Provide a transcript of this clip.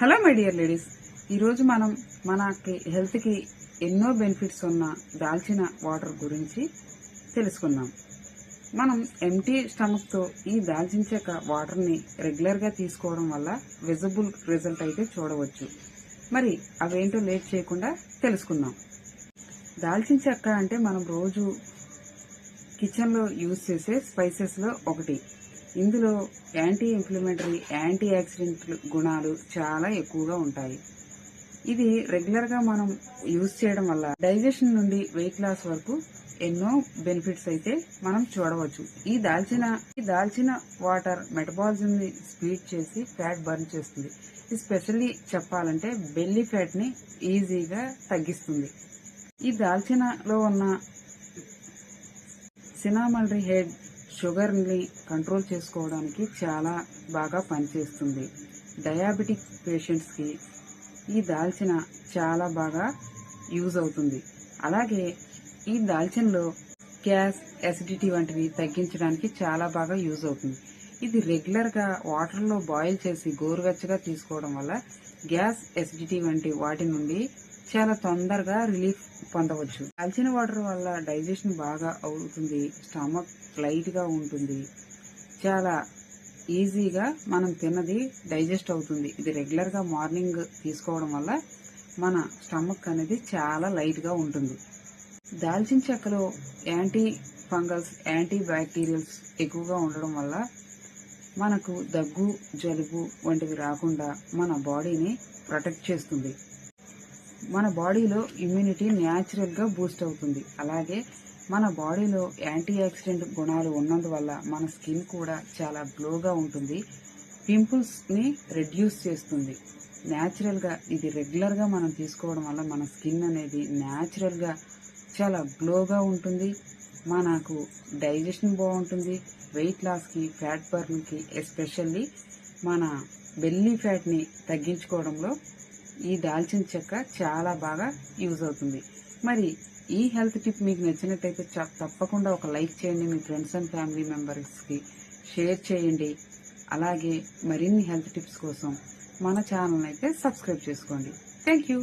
Hello my dear ladies, ఈరోజు మనం మనకి హెల్త్కి ఎన్నో బెనిఫిట్స్ ఉన్న దాల్చిన వాటర్ గురించి తెలుసుకుందాం. మనం ఎంటీ స్టమక్తో ఈ దాల్చిన చెక్క వాటర్ని రెగ్యులర్గా తీసుకోవడం వల్ల విజిబుల్ రిజల్ట్ అయితే చూడవచ్చు. మరి అవేంటో లేట్ చేయకుండా తెలుసుకుందాం. దాల్చిన చెక్క అంటే మనం రోజు కిచెన్లో యూజ్ చేసే స్పైసెస్లో ఒకటి. ఇందులో యాంటీ ఇన్ఫ్లమేటరీ, యాంటీ ఆక్సిడెంట్ గుణాలు చాలా ఎక్కువగా ఉంటాయి. ఇది రెగ్యులర్గా మనం యూజ్ చేయడం వల్ల డైజెషన్ నుండి వెయిట్ లాస్ వరకు ఎన్నో బెనిఫిట్స్ అయితే మనం చూడవచ్చు. ఈ దాల్చిన వాటర్ మెటబాలిజం ని స్పీడ్ చేసి ఫ్యాట్ బర్న్ చేస్తుంది. ఎస్పెషల్లీ చెప్పాలంటే బెల్లీ ఫ్యాట్ ని ఈజీగా తగ్గిస్తుంది. ఈ దాల్చినలో ఉన్న సినామల్రీ హెడ్ షుగర్ ని కంట్రోల్ చేసుకోవడానికి చాలా బాగా పనిచేస్తుంది. డయాబెటిక్ పేషెంట్స్ కి ఈ దాల్చిన చాలా బాగా యూజ్ అవుతుంది. అలాగే ఈ దాల్చినలో గ్యాస్, అసిడిటీ వంటివి తగ్గించడానికి చాలా బాగా యూజ్ అవుతుంది. ఇది రెగ్యులర్ గా వాటర్ లో బాయిల్ చేసి గోరువెచ్చగా తీసుకోవడం వల్ల గ్యాస్, అసిడిటీ వంటి వాటి నుండి చాలా తొందరగా రిలీఫ్ పొందవచ్చు. దాల్చిన వాటర్ వల్ల డైజెషన్ బాగా అవుతుంది. స్టమక్ లైట్ గా ఉంటుంది. చాలా ఈజీగా మనం తిన్నది డైజెస్ట్ అవుతుంది. ఇది రెగ్యులర్ గా మార్నింగ్ తీసుకోవడం వల్ల మన స్టమక్ అనేది చాలా లైట్ గా ఉంటుంది. దాల్చిన చెక్కలో యాంటీ ఫంగల్స్, యాంటీ బ్యాక్టీరియల్స్ ఎక్కువగా ఉండడం వల్ల మనకు దగ్గు, జలుబు వంటివి రాకుండా మన బాడీని ప్రొటెక్ట్ చేస్తుంది. మన బాడీలో ఇమ్యూనిటీ న్యాచురల్ గా బూస్ట్ అవుతుంది. అలాగే మన బాడీలో యాంటీ ఆక్సిడెంట్ గుణాలు ఉన్నందువల్ల మన స్కిన్ కూడా చాలా గ్లోగా ఉంటుంది. పింపుల్స్ ని రెడ్యూస్ చేస్తుంది. న్యాచురల్ గా ఇది రెగ్యులర్ గా మనం తీసుకోవడం వల్ల మన స్కిన్ అనేది న్యాచురల్ గా చాలా గ్లోగా ఉంటుంది. మనకు డైజెషన్ బాగుంటుంది. వెయిట్ లాస్ కి, ఫ్యాట్ బర్న్ కి, ఎస్పెషల్లీ మన బెల్లీ ఫ్యాట్ ని తగ్గించుకోవడంలో ఈ దాల్చిన చెక్క చాలా బాగా యూజ్ అవుతుంది. మరి ఈ హెల్త్ టిప్ మీకు నచ్చినట్టయితే తప్పకుండా ఒక లైక్ చేయండి. మీ ఫ్రెండ్స్ అండ్ ఫ్యామిలీ మెంబర్స్ కి షేర్ చేయండి. అలాగే మరిన్ని హెల్త్ టిప్స్ కోసం మన ఛానల్ అయితే సబ్స్క్రైబ్ చేసుకోండి. Thank you.